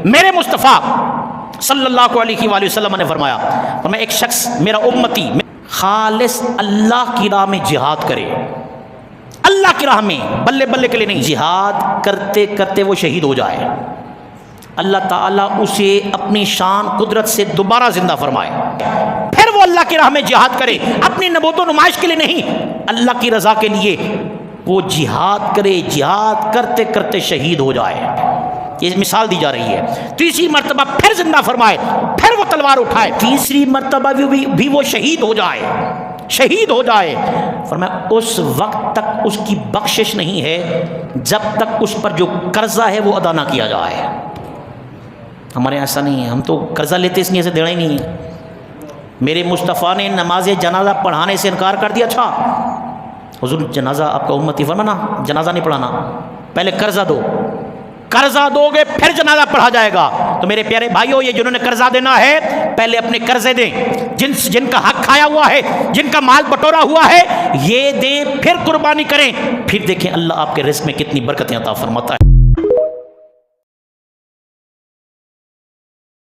میرے مصطفیٰ صلی اللہ علیہ وآلہ وسلم نے فرمایا ایک شخص میرا امتی خالص اللہ کی راہ میں جہاد کرے، اللہ کی راہ میں بلے بلے کے لیے نہیں، جہاد کرتے کرتے وہ شہید ہو جائے، اللہ تعالیٰ اسے اپنی شان قدرت سے دوبارہ زندہ فرمائے، پھر وہ اللہ کی راہ میں جہاد کرے، اپنی نبوت و نمائش کے لیے نہیں، اللہ کی رضا کے لیے وہ جہاد کرے، جہاد کرتے کرتے شہید ہو جائے۔ یہ مثال دی جا رہی ہے۔ تیسری مرتبہ پھر زندہ فرمائے، پھر وہ تلوار اٹھائے، تیسری مرتبہ بھی وہ شہید ہو جائے، شہید ہو جائے۔ فرمایا اس وقت تک اس کی بخشش نہیں ہے جب تک اس پر جو قرضہ ہے وہ ادا نہ کیا جائے۔ ہمارے یہاں ایسا نہیں ہے، ہم تو قرضہ لیتے اس لیے سے دینا ہی نہیں ہے۔ میرے مصطفیٰ نے نماز جنازہ پڑھانے سے انکار کر دیا، اچھا حضور جنازہ آپ کا امتی فرمانا جنازہ نہیں پڑھانا، پہلے قرضہ دو، قرضہ دو گے پھر جنازہ پڑھا جائے گا۔ تو میرے پیارے بھائیوں، یہ جنہوں نے قرضہ دینا ہے پہلے اپنے قرضے دیں، جن کا حق کھایا ہوا ہے، جن کا مال بٹورا ہوا ہے، یہ دیں، پھر قربانی کریں، پھر دیکھیں اللہ آپ کے رزق میں کتنی برکتیں عطا فرماتا ہے۔